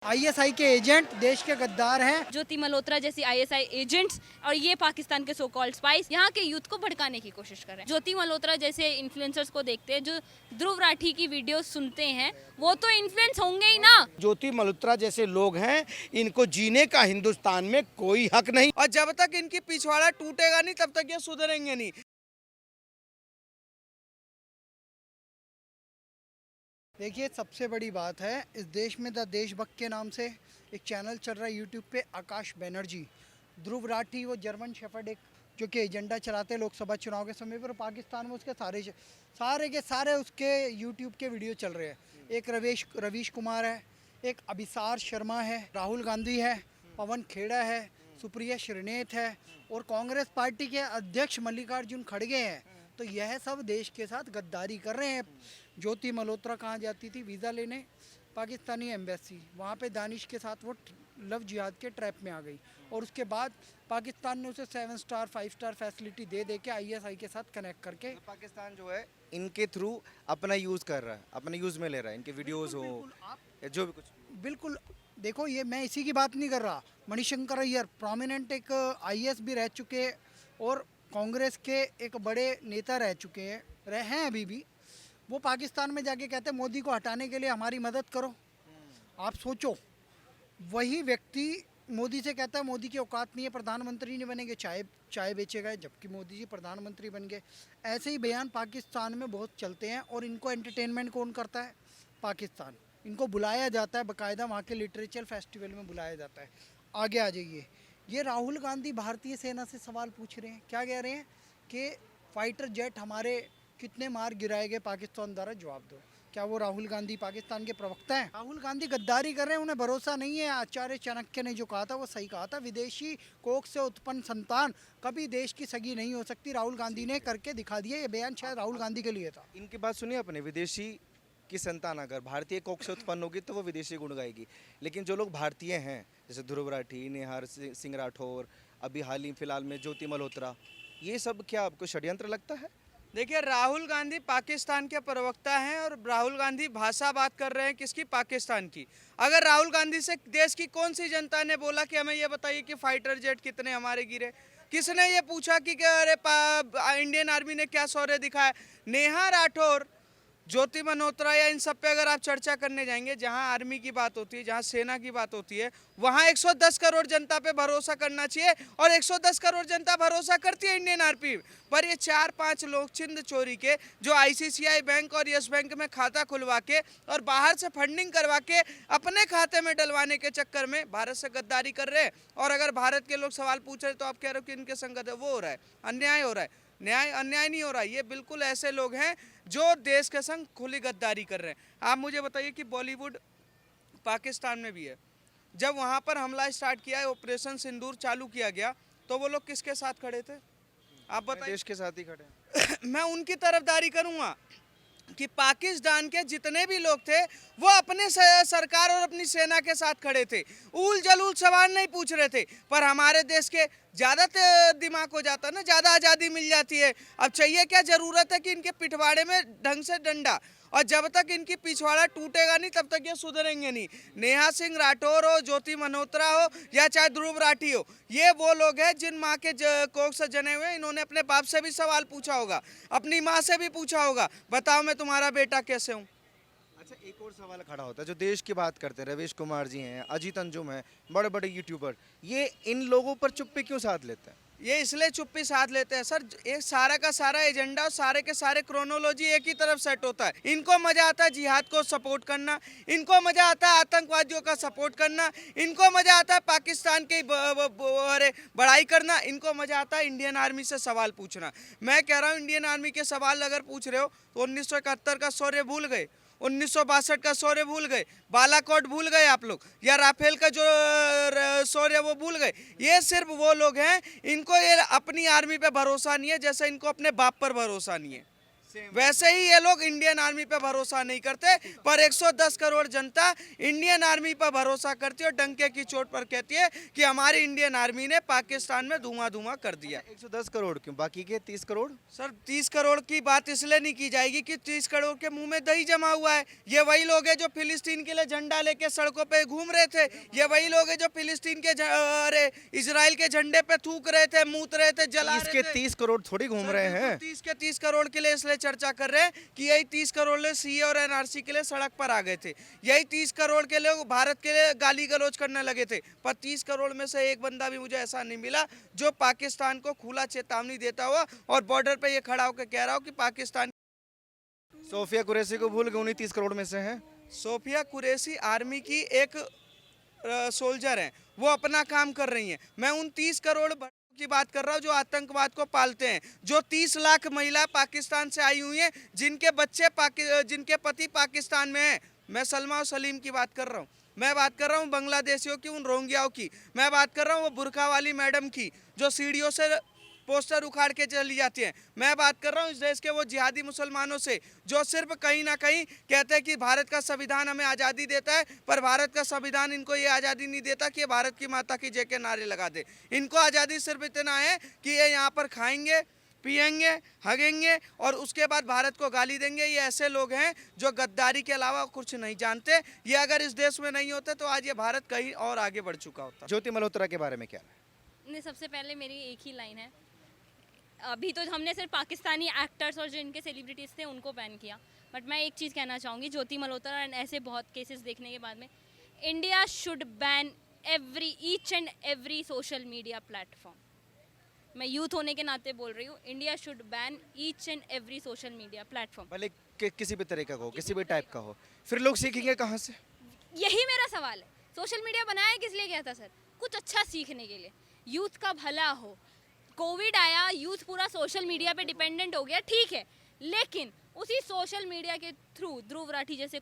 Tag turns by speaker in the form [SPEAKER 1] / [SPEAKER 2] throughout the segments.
[SPEAKER 1] ISI के agent देश के गद्दार हैं।
[SPEAKER 2] ज्योति मल्होत्रा जैसी आईएसआई एजेंट्स और ये पाकिस्तान के सो कॉल्ड स्पाइस यहाँ के यूथ को भड़काने की कोशिश कर रहे हैं। ज्योति मल्होत्रा जैसे इन्फ्लुएंसर्स को देखते हैं जो ध्रुव राठी की वीडियो सुनते हैं, वो तो इन्फ्लुएंस होंगे ही ना।
[SPEAKER 3] ज्योति मल्होत्रा जैसे लोग हैं, इनको जीने का हिंदुस्तान में कोई हक नहीं।
[SPEAKER 4] और जब तक इनकी पिछवाड़ा टूटेगा नहीं तब तक ये सुधरेंगे नहीं।
[SPEAKER 1] देखिए, सबसे बड़ी बात है इस देश में द देशभक्त के नाम से एक चैनल चल रहा है यूट्यूब पे, आकाश बनर्जी, ध्रुव राठी, वो जर्मन शेफर्ड एक जो कि एजेंडा चलाते हैं लोकसभा चुनाव के समय पर। पाकिस्तान में उसके सारे उसके यूट्यूब के वीडियो चल रहे हैं। एक रवीश कुमार है, एक अभिसार शर्मा है, राहुल गांधी है, पवन खेड़ा है, सुप्रिया श्रीनेत है और कांग्रेस पार्टी के अध्यक्ष मल्लिकार्जुन खड़गे हैं। तो यह सब देश के साथ गद्दारी कर रहे हैं। ज्योति मल्होत्रा कहाँ जाती थी वीज़ा लेने? पाकिस्तानी एम्बेसी। वहाँ पे दानिश के साथ वो लव जिहाद के ट्रैप में आ गई और उसके बाद पाकिस्तान ने उसे 7 स्टार 5 स्टार फैसिलिटी दे के आईएसआई के साथ कनेक्ट करके
[SPEAKER 5] तो पाकिस्तान जो है इनके थ्रू अपना यूज़ कर रहा है, अपने यूज़ में ले रहा है, इनके वीडियोस हो या जो भी कुछ।
[SPEAKER 1] बिल्कुल, देखो, ये मैं इसी की बात नहीं कर रहा। मणिशंकर अय्यर प्रोमिनेंट एक आईएएस भी रह चुके और कांग्रेस के एक बड़े नेता रहे हैं अभी भी। वो पाकिस्तान में जाके कहते हैं मोदी को हटाने के लिए हमारी मदद करो। आप सोचो, वही व्यक्ति मोदी से कहता है मोदी की औकात नहीं है, प्रधानमंत्री नहीं बनेंगे, चाय बेचेगा, जबकि मोदी जी प्रधानमंत्री बन गए। ऐसे ही बयान पाकिस्तान में बहुत चलते हैं और इनको एंटरटेनमेंट कौन करता है? पाकिस्तान। इनको बुलाया जाता है, बाकायदा वहाँ के लिटरेचर फेस्टिवल में बुलाया जाता है। आगे आ जाइए, ये राहुल गांधी भारतीय सेना से सवाल पूछ रहे हैं। क्या कह रहे हैं कि फाइटर जेट हमारे कितने मार गिराए गए पाकिस्तान द्वारा, जवाब दो। क्या वो राहुल गांधी पाकिस्तान के प्रवक्ता हैं? राहुल गांधी गद्दारी कर रहे हैं, उन्हें भरोसा नहीं है। आचार्य चाणक्य ने जो कहा था वो सही कहा था, विदेशी कोख से उत्पन्न संतान कभी देश की सगी नहीं हो सकती। राहुल गांधी ने करके दिखा दिया। ये बयान शायद राहुल गांधी के लिए था।
[SPEAKER 5] इनकी बात सुनिए अपने, विदेशी की संतान अगर भारतीय कोख से उत्पन्न होगी तो वो विदेशी गुण गाएगी। लेकिन जो लोग भारतीय हैं जैसे ध्रुव राठी, नेहार सिंह राठौर, अभी हाल ही फिलहाल में ज्योति मल्होत्रा, ये सब क्या आपको षड्यंत्र लगता है?
[SPEAKER 4] देखिए, राहुल गांधी पाकिस्तान के प्रवक्ता हैं और राहुल गांधी भाषा बात कर रहे हैं किसकी? पाकिस्तान की। अगर राहुल गांधी से देश की कौन सी जनता ने बोला कि हमें ये बताइए कि फाइटर जेट कितने हमारे गिरे? किसने ये पूछा कि अरे इंडियन आर्मी ने क्या शौर्य दिखाया? नेहा राठौर, ज्योति मल्होत्रा या इन सब पे अगर आप चर्चा करने जाएंगे, जहां आर्मी की बात होती है, जहां सेना की बात होती है, वहां 110 करोड़ जनता पे भरोसा करना चाहिए और 110 करोड़ जनता भरोसा करती है इंडियन आर्मी पर। ये 4-5 लोग छिंद चोरी के जो आईसीआईसीआई बैंक और यस बैंक में खाता खुलवा के और बाहर से फंडिंग करवा के अपने खाते में डलवाने के चक्कर में भारत से गद्दारी कर रहे हैं। और अगर भारत के लोग सवाल पूछ रहे तो आप कह रहे हो कि इनके संगत है, वो हो रहा है, अन्याय हो रहा है। अन्याय नहीं हो रहा, ये बिल्कुल ऐसे लोग हैं जो देश के संग खुली गद्दारी कर रहे हैं। आप मुझे बताइए कि बॉलीवुड पाकिस्तान में भी है, जब वहाँ पर हमला स्टार्ट किया, ऑपरेशन सिंदूर चालू किया गया, तो वो लोग किसके साथ खड़े थे? आप बताइए।
[SPEAKER 5] देश के साथ ही खड़े हैं।
[SPEAKER 4] मैं उनकी तरफदारी करूँगा कि पाकिस्तान के जितने भी लोग थे वो अपने सरकार और अपनी सेना के साथ खड़े थे, ऊल जलूल सवाल नहीं पूछ रहे थे। पर हमारे देश के ज़्यादा दिमाग हो जाता ना, ज़्यादा आज़ादी मिल जाती है। अब चाहिए क्या? ज़रूरत है कि इनके पिछवाड़े में ढंग से डंडा, और जब तक इनकी पिछवाड़ा टूटेगा नहीं तब तक ये सुधरेंगे नहीं। नेहा सिंह राठौर हो, ज्योति मल्होत्रा हो या चाहे ध्रुव राठी हो, ये वो लोग हैं जिन माँ के कोख से जने हुए। इन्होंने अपने बाप से भी सवाल पूछा होगा, अपनी माँ से भी पूछा होगा, बताओ मैं तुम्हारा बेटा कैसे हूँ।
[SPEAKER 5] अच्छा, एक और सवाल खड़ा होता है जो देश की बात करते हैं, रवीश कुमार जी हैं, अजीत अंजुम हैं, बड़े बड़े यूट्यूबर, ये इन लोगों पर चुप्पी क्यों साध लेते हैं?
[SPEAKER 4] ये इसलिए चुप्पी साध लेते हैं सर, एक सारा का सारा एजेंडा और सारे के सारे क्रोनोलॉजी एक ही तरफ सेट होता है। इनको मजा आता है जिहाद को सपोर्ट करना, इनको मजा आता है आतंकवादियों का सपोर्ट करना, इनको मजा आता है पाकिस्तान की बड़ाई करना, इनको मजा आता है इंडियन आर्मी से सवाल पूछना। मैं कह रहा हूँ, इंडियन आर्मी के सवाल अगर पूछ रहे हो तो 1971 का शौर्य भूल गए, 1962 का शौर्य भूल गए, बालाकोट भूल गए आप लोग, या राफेल का जो शौर्य वो भूल गए। ये सिर्फ वो लोग हैं, इनको ये अपनी आर्मी पे भरोसा नहीं है जैसे इनको अपने बाप पर भरोसा नहीं है। वैसे ही ये लोग इंडियन आर्मी पे भरोसा नहीं करते, पर 110 करोड़ जनता इंडियन आर्मी पर भरोसा करती है और डंके की चोट पर कहती है कि हमारी इंडियन आर्मी ने पाकिस्तान में धुआं धुआं कर दिया।
[SPEAKER 5] 110 करोड़ क्यों, बाकी के 30 करोड़?
[SPEAKER 4] सर 30 करोड़ की बात इसलिए नहीं की जाएगी कि 30 करोड़ के मुंह में दही जमा हुआ है। ये वही लोग हैं जो फिलिस्तीन के लिए झंडा लेके सड़कों पे घूम रहे थे। ये वही लोग हैं जो फिलिस्तीन के अरे इजराइल के झंडे पे थूक रहे थे, मूत रहे थे, जला रहे थे।
[SPEAKER 5] 30 करोड़ थोड़ी घूम रहे हैं।
[SPEAKER 4] 30 के 30 करोड़ के लिए इसलिए चर्चा कर रहे हैं कि यही 30 करोड़ लोग सीए और एनआरसी के लिए सड़क पर आ गए थे। यही 30 करोड़ के लोग भारत के लिए गाली गलौज करने लगे थे। पर 30 करोड़ में से एक बंदा भी मुझे ऐसा नहीं मिला जो पाकिस्तान को खुला चेतावनी देता हुआ और बॉर्डर पे ये खड़ा होकर कह रहा हो कि पाकिस्तान।
[SPEAKER 5] सोफिया कुरैशी को भूल गए, उन्हीं 30 करोड़ में से हैं।
[SPEAKER 4] सोफिया कुरैशी आर्मी की एक सोल्जर हैं, वो अपना काम कर रही हैं। मैं उन 30 करोड़ की बात कर रहा हूँ जो आतंकवाद को पालते हैं, जो 30 लाख महिला पाकिस्तान से आई हुई हैं, जिनके बच्चे जिनके पति पाकिस्तान में हैं। मैं सलमा और सलीम की बात कर रहा हूँ, मैं बात कर रहा हूँ बांग्लादेशियों की, उन रोहिंग्याओं की, मैं बात कर रहा हूँ वो बुरखा वाली मैडम की जो सीढ़ियों से पोस्टर उखाड़ के चली जाती हैं। मैं बात कर रहा हूँ इस देश के वो जिहादी मुसलमानों से जो सिर्फ कहीं ना कहीं कहते हैं कि भारत का संविधान हमें आज़ादी देता है, पर भारत का संविधान इनको ये आज़ादी नहीं देता कि ये भारत की माता की जय के नारे लगा दे। इनको आज़ादी सिर्फ इतना है कि ये यहाँ पर खाएंगे, पिएंगे, हगेंगे और उसके बाद भारत को गाली देंगे। ये ऐसे लोग हैं जो गद्दारी के अलावा कुछ नहीं जानते। ये अगर इस देश में नहीं होते तो आज ये भारत कहीं और आगे बढ़ चुका होता।
[SPEAKER 5] ज्योति मल्होत्रा के बारे में क्या है?
[SPEAKER 2] सबसे पहले मेरी एक ही लाइन है, अभी तो हमने सिर्फ पाकिस्तानी एक्टर्स और जो इनके सेलिब्रिटीज़ थे उनको बैन किया, बट मैं एक चीज़ कहना चाहूँगी ज्योति मल्होत्रा एंड ऐसे बहुत केसेस देखने के बाद में, India should ban each and every social media platform. मैं यूथ होने के नाते बोल रही हूँ, India should ban each and every social media platform.
[SPEAKER 5] भले किसी भी तरीका का हो, किसी भी टाइप का हो, फिर लोग सीखेंगे कहाँ से?
[SPEAKER 2] यही मेरा सवाल है। सोशल मीडिया बनाया किस लिए गया था सर? कुछ अच्छा सीखने के लिए, यूथ का भला हो। कोविड आया, यूथ पूरा सोशल मीडिया पे डिपेंडेंट हो गया, ठीक है, लेकिन उसी सोशल मीडिया के थ्रू ध्रुव राठी जैसे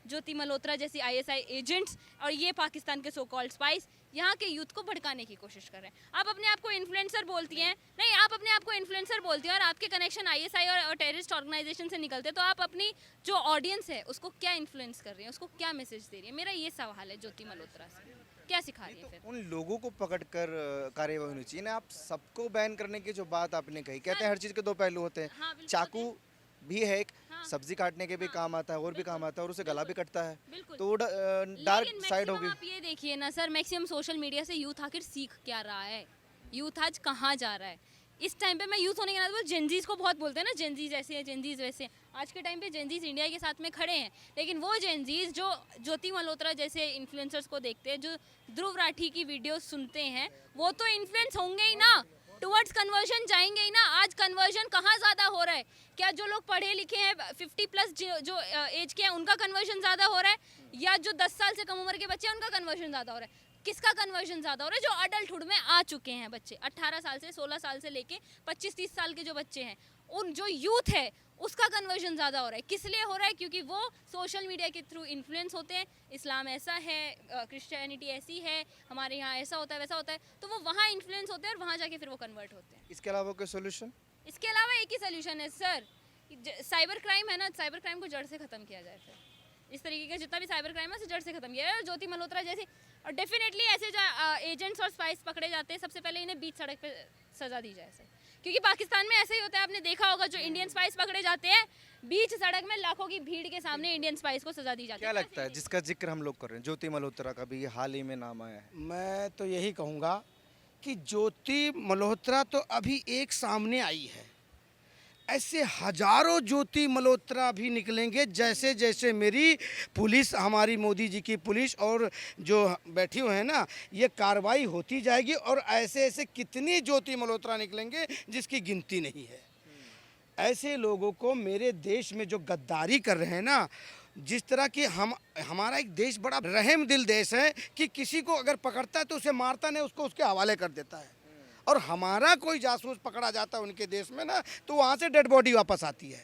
[SPEAKER 2] ज्योति मल्होत्रा जैसी आईएसआई एजेंट्स और ये पाकिस्तान के सो कॉल्ड स्पाइस यहाँ के यूथ को भड़काने की कोशिश कर रहे हैं। आप अपने आप को इन्फ्लुएंसर बोलती हैं, नहीं आप अपने आप को इन्फ्लुएंसर बोलती हैं और आपके कनेक्शन आईएसआई और टेररिस्ट ऑर्गेनाइजेशन से निकलते, तो आप अपनी जो ऑडियंस है उसको क्या इन्फ्लुएंस कर रही हैं, उसको क्या मैसेज दे रही है? मेरा ये सवाल है ज्योति मल्होत्रा से, क्या सिखा रही है फिर?
[SPEAKER 5] उन लोगों को पकड़कर कार्यवाही होनी चाहिए ना। आप सबको बैन करने की जो बात आपने कही, कहते हैं हर चीज़ के दो पहलू होते हैं।
[SPEAKER 2] हाँ, बिल्कुल
[SPEAKER 5] चाकू भी है एक,
[SPEAKER 2] हाँ,
[SPEAKER 5] सब्जी काटने के भी काम आता है और भी काम आता है और उसे गला भी कटता है,
[SPEAKER 2] बिल्कुल।
[SPEAKER 5] तो वो डार्क
[SPEAKER 2] लेकिन
[SPEAKER 5] साइड
[SPEAKER 2] maximum
[SPEAKER 5] होगी।
[SPEAKER 2] आप ये देखिए ना सर, मैक्सिमम सोशल मीडिया से यूथ आखिर सीख क्या रहा है? यूथ आज कहाँ जा रहा है? इस टाइम पे मैं यूथ होने के नाते जेनजीज को बहुत बोलते हैं ना, जेनजीज ऐसे हैं, जेनजीज वैसे हैं। आज के टाइम पे जेनजीज इंडिया के साथ में खड़े हैं, लेकिन वो जेनजीज जो ज्योति मल्होत्रा जैसे इन्फ्लुएंसर्स को देखते हैं, जो ध्रुव राठी की वीडियो सुनते हैं, वो तो इन्फ्लुएंस होंगे ही ना, टुवर्ड्स कन्वर्जन जाएंगे ही ना। आज कन्वर्जन कहाँ ज़्यादा हो रहा है? क्या जो लोग पढ़े लिखे हैं 50 प्लस जो एज के हैं उनका कन्वर्जन ज़्यादा हो रहा है, या जो 10 साल से कम उम्र के बच्चे हैं उनका कन्वर्जन ज़्यादा हो रहा है? किसका कन्वर्जन ज़्यादा हो रहा है? जो अडल्टहुड में आ चुके हैं बच्चे, 18 साल से 16 साल से लेके 25-30 साल के जो बच्चे हैं, उन जो यूथ है उसका कन्वर्जन ज़्यादा हो रहा है। किस लिए हो रहा है? क्योंकि वो सोशल मीडिया के थ्रू इन्फ्लुएंस होते हैं। इस्लाम ऐसा है, क्रिश्चियनिटी ऐसी है, हमारे यहाँ ऐसा होता है, वैसा होता है, तो वो वहाँ इन्फ्लुएंस होते हैं और वहाँ जाके फिर वो कन्वर्ट होते हैं।
[SPEAKER 5] इसके अलावा कोई सोल्यूशन?
[SPEAKER 2] इसके अलावा एक ही सोल्यूशन है सर, साइबर क्राइम है ना, साइबर क्राइम को जड़ से ख़त्म किया जाए। फिर इस तरीके का जितना भी साइबर क्राइम है उसे जड़ से ख़त्म किया जाए। और ज्योति मल्होत्रा जैसे, और डेफिनेटली ऐसे जो एजेंट्स और स्पाइस पकड़े जाते हैं, सबसे पहले इन्हें बीच सड़क पे सज़ा दी जाए सर, क्योंकि पाकिस्तान में ऐसा ही होता है। आपने देखा होगा जो इंडियन स्पाइस पकड़े जाते हैं, बीच सड़क में लाखों की भीड़ के सामने इंडियन स्पाइस को सज़ा दी जाती है।
[SPEAKER 5] क्या लगता है जिसका जिक्र हम लोग कर रहे हैं, ज्योति मल्होत्रा का भी हाल ही में नाम आया है?
[SPEAKER 3] मैं तो यही कहूँगा कि ज्योति मल्होत्रा तो अभी एक सामने आई है, ऐसे हजारों ज्योति मल्होत्रा भी निकलेंगे। जैसे जैसे मेरी पुलिस, हमारी मोदी जी की पुलिस और जो बैठी हुए हैं ना, ये कार्रवाई होती जाएगी और ऐसे ऐसे कितनी ज्योति मल्होत्रा निकलेंगे जिसकी गिनती नहीं है। ऐसे लोगों को मेरे देश में जो गद्दारी कर रहे हैं ना, जिस तरह की हमारा एक देश बड़ा रहम दिल देश है कि किसी को अगर पकड़ता है तो उसे मारता नहीं, उसको उसके हवाले कर देता है। और हमारा कोई जासूस पकड़ा जाता है उनके देश में ना, तो वहाँ से डेड बॉडी वापस आती है,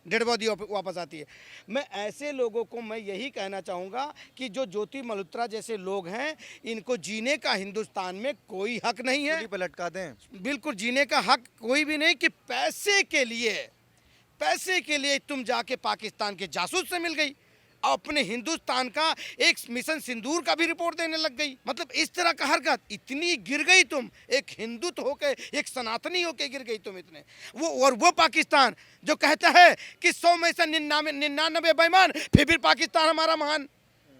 [SPEAKER 3] डेड बॉडी वापस आती है। मैं ऐसे लोगों को मैं यही कहना चाहूँगा कि जो ज्योति मल्होत्रा जैसे लोग हैं, इनको जीने का हिंदुस्तान में कोई हक नहीं है।
[SPEAKER 5] पे लटका दें।
[SPEAKER 3] बिल्कुल जीने का हक कोई भी नहीं, कि पैसे के लिए पैसे के लिए तुम जाके पाकिस्तान के जासूस से मिल गई और अपने हिंदुस्तान का एक मिशन सिंदूर का भी रिपोर्ट देने लग गई। मतलब इस तरह का हरकत, इतनी गिर गई तुम, एक हिंदू तो होके, एक सनातनी होके गिर गई तुम इतने। वो पाकिस्तान जो कहता है कि 100 में से 99 बेईमान, फिर भी पाकिस्तान हमारा महान।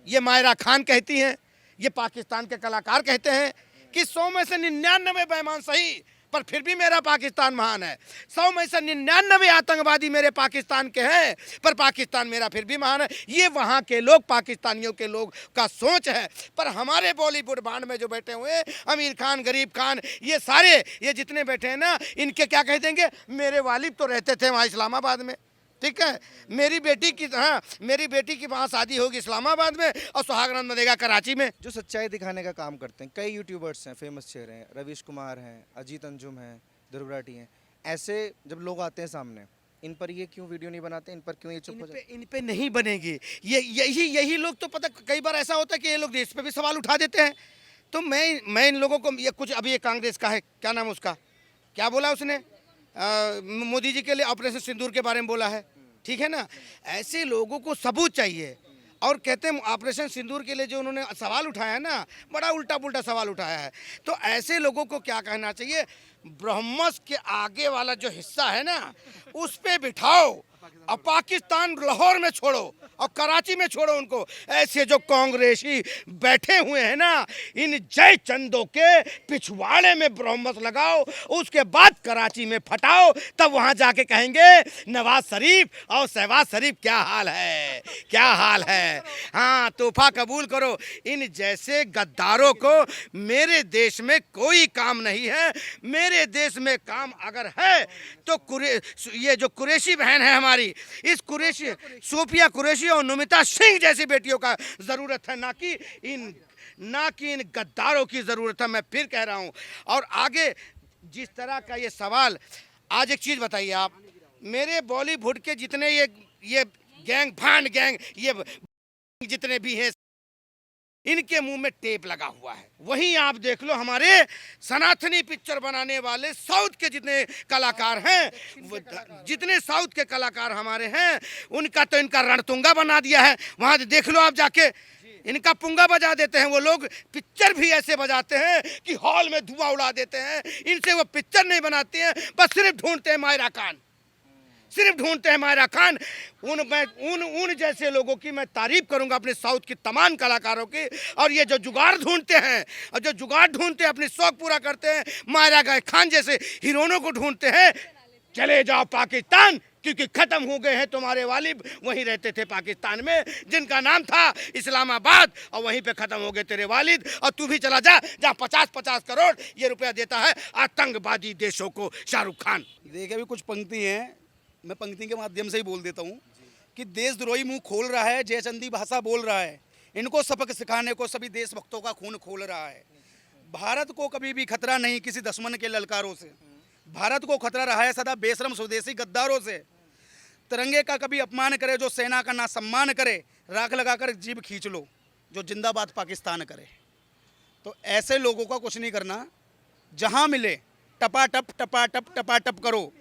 [SPEAKER 3] ये मायरा खान कहती हैं, ये पाकिस्तान के कलाकार कहते हैं कि 100 में से 99 बेईमान सही, पर फिर भी मेरा पाकिस्तान महान है। 100 में से 99 आतंकवादी मेरे पाकिस्तान के हैं, पर पाकिस्तान मेरा फिर भी महान है। ये वहाँ के लोग, पाकिस्तानियों के लोग का सोच है। पर हमारे बॉलीवुड बांड में जो बैठे हुए हैं, आमिर खान, गरीब खान, ये सारे ये जितने बैठे हैं ना, इनके क्या कह देंगे, मेरे वालिद तो रहते थे वहाँ इस्लामाबाद में, ठीक है, मेरी बेटी की वहाँ शादी होगी इस्लामाबाद में और सुहागरात बनेगा कराची में।
[SPEAKER 5] जो सच्चाई दिखाने का काम करते हैं, कई यूट्यूबर्स हैं, फेमस चेहरे हैं, रवीश कुमार हैं, अजीत अंजुम हैं, ध्रुव राठी हैं, ऐसे जब लोग आते हैं सामने, इन पर ये क्यों वीडियो नहीं बनाते, इन पर क्यों ये चुप हो जाते?
[SPEAKER 3] इन पे नहीं बनेगी। यही लोग तो पता, कई बार ऐसा होता है कि ये लोग देश पे भी सवाल उठा देते हैं। तो मैं इन लोगों को ये कुछ, अभी ये कांग्रेस का है, क्या नाम उसका, क्या बोला उसने, मोदी जी के लिए ऑपरेशन सिंदूर के बारे में बोला है, ठीक है ना। ऐसे लोगों को सबूत चाहिए। और कहते हैं ऑपरेशन सिंदूर के लिए जो उन्होंने सवाल उठाया है ना, बड़ा उल्टा पुल्टा सवाल उठाया है। तो ऐसे लोगों को क्या कहना चाहिए, ब्रह्मस के आगे वाला जो हिस्सा है ना, उस पे बिठाओ और पाकिस्तान लाहौर में छोड़ो और कराची में छोड़ो उनको। ऐसे जो कांग्रेसी बैठे हुए हैं ना, इन जय चंदों के पिछवाड़े में ब्रह्मस लगाओ, उसके बाद कराची में फटाओ, तब वहां जाके कहेंगे नवाज शरीफ और शहबाज शरीफ क्या हाल है, क्या हाल है। हाँ, तोहफा कबूल करो। इन जैसे गद्दारों को मेरे देश में कोई काम नहीं है। मेरे देश में काम अगर है तो ये जो कुरैशी बहन है हमारी, इस कुरैशी, सोफिया कुरैशी और नमिता सिंह जैसी बेटियों का जरूरत है, ना कि इन गद्दारों की जरूरत है। मैं फिर कह रहा हूं। और आगे जिस तरह का ये सवाल, आज एक चीज बताइए आप, मेरे बॉलीवुड के जितने ये गैंग, भांड गैंग, ये जितने भी हैं, इनके मुंह में टेप लगा हुआ है। वहीं आप देख लो हमारे सनातनी पिक्चर बनाने वाले साउथ के जितने कलाकार हैं, जितने साउथ के कलाकार हमारे हैं, उनका तो इनका रणतुंगा बना दिया है। वहां देख लो आप जाके, इनका पुंगा बजा देते हैं वो लोग। पिक्चर भी ऐसे बजाते हैं कि हॉल में धुआं उड़ा देते हैं। इनसे वो पिक्चर नहीं बनाते हैं, बस सिर्फ ढूंढते हैं मायरा खान, सिर्फ ढूंढते हैं मायरा खान। उन जैसे लोगों की मैं तारीफ करूंगा, अपने साउथ की तमाम कलाकारों की। और ये जो जुगाड़ ढूंढते हैं, और जो जुगाड़ ढूंढते हैं, अपने शौक पूरा करते हैं, मायरा खान जैसे हीरोइनों को ढूंढते हैं। चले जाओ पाकिस्तान, क्योंकि खत्म हो गए हैं तुम्हारे वालिद। वहीं रहते थे पाकिस्तान में, जिनका नाम था इस्लामाबाद, और वहीं पे खत्म हो गए तेरे वालिद। और तू भी चला जा जहाँ 50-50 करोड़ ये रुपया देता है आतंकवादी देशों को शाहरुख खान।
[SPEAKER 6] देखिए, अभी कुछ पंक्ति हैं, मैं पंक्ति के माध्यम से ही बोल देता हूँ कि देशद्रोही मुंह खोल रहा है, जयचंदी भाषा बोल रहा है। इनको सबक सिखाने को सभी देशभक्तों का खून खोल रहा है। भारत को कभी भी खतरा नहीं किसी दुश्मन के ललकारों से, भारत को खतरा रहा है सदा बेशरम स्वदेशी गद्दारों से। तिरंगे का कभी अपमान करे, जो सेना का ना सम्मान करे, राख लगाकर जीभ खींच लो, जो जिंदाबाद पाकिस्तान करे। तो ऐसे लोगों का कुछ नहीं करना, जहाँ मिले टपाटप टपाटप टपाटप करो,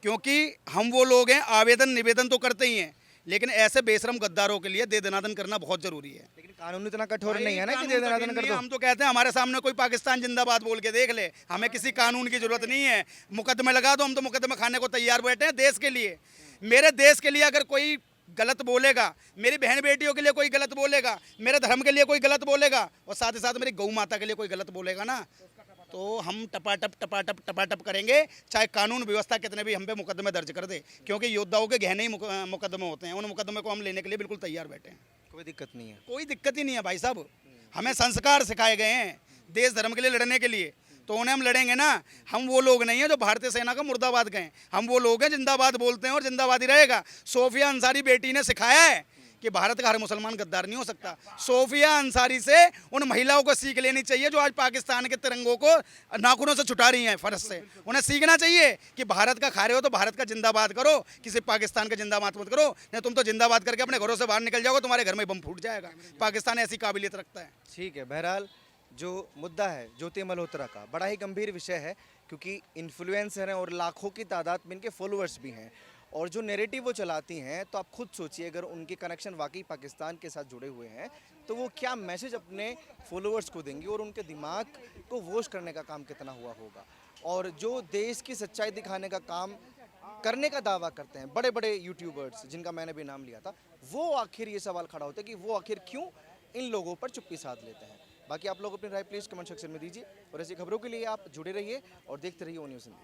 [SPEAKER 6] क्योंकि हम वो लोग हैं, आवेदन निवेदन तो करते ही हैं, लेकिन ऐसे बेशरम गद्दारों के लिए दे दनादन करना बहुत जरूरी है।
[SPEAKER 5] लेकिन कानून इतना कठोर नहीं है ना कि दे दनादन कर दो।
[SPEAKER 6] हम तो कहते हैं हमारे सामने कोई पाकिस्तान जिंदाबाद बोल के देख ले, हमें किसी कानून की जरूरत नहीं है। मुकदमे लगा दो, हम तो मुकदमे खाने को तैयार बैठे हैं देश के लिए। मेरे देश के लिए अगर कोई गलत बोलेगा, मेरी बहन बेटियों के लिए कोई गलत बोलेगा, मेरे धर्म के लिए कोई गलत बोलेगा, और साथ ही साथ मेरी गौ माता के लिए कोई गलत बोलेगा ना, तो हम टपाटप टपाटप टपाटप करेंगे, चाहे कानून व्यवस्था कितने भी हम पे मुकदमे दर्ज कर दे। क्योंकि योद्धाओं के गहने ही मुकदमे होते हैं, उन मुकदमे को हम लेने के लिए बिल्कुल तैयार बैठे हैं।
[SPEAKER 5] कोई दिक्कत नहीं है,
[SPEAKER 6] कोई दिक्कत ही नहीं है भाई साहब। हमें संस्कार सिखाए गए हैं देश धर्म के लिए लड़ने के लिए, तो उन्हें हम लड़ेंगे ना। हम वो लोग नहीं हैं जो भारतीय सेना का मुर्दाबाद गए, हम वो लोग हैं जिंदाबाद बोलते हैं और जिंदाबाद ही रहेगा। सोफिया अंसारी बेटी ने सिखाया है कि भारत का हर मुसलमान गद्दार नहीं हो सकता। सोफिया अंसारी से उन महिलाओं को सीख लेनी चाहिए जो आज पाकिस्तान के तिरंगों को नाखूनों से छुटा रही हैं फर्श से। उन्हें सीखना चाहिए कि भारत का खा रहे हो तो भारत का जिंदाबाद करो, किसी पाकिस्तान का जिंदाबाद मत करो। नहीं तुम तो जिंदाबाद करके अपने घरों से बाहर निकल जाओगे, तुम्हारे घर में बम फूट जाएगा। पाकिस्तान ऐसी काबिलियत रखता है।
[SPEAKER 5] ठीक है। बहरहाल जो मुद्दा है ज्योति मल्होत्रा का, बड़ा ही गंभीर विषय है, क्योंकि इन्फ्लुएंसर हैं और लाखों की तादाद में इनके फॉलोअर्स भी हैं, और जो नैरेटिव वो चलाती हैं, तो आप खुद सोचिए अगर उनके कनेक्शन वाकई पाकिस्तान के साथ जुड़े हुए हैं तो वो क्या मैसेज अपने फॉलोअर्स को देंगी और उनके दिमाग को वॉश करने का काम कितना हुआ होगा। और जो देश की सच्चाई दिखाने का काम करने का दावा करते हैं बड़े बड़े यूट्यूबर्स जिनका मैंने भी नाम लिया था, वो आखिर ये सवाल खड़ा होता है कि वो आखिर क्यों इन लोगों पर चुप्पी साध लेते हैं। बाकी आप लोग अपनी राय प्लीज़ कमेंट सेक्शन में दीजिए और ऐसी खबरों के लिए आप जुड़े रहिए और देखते रहिए ओ न्यूज़ हिंदी।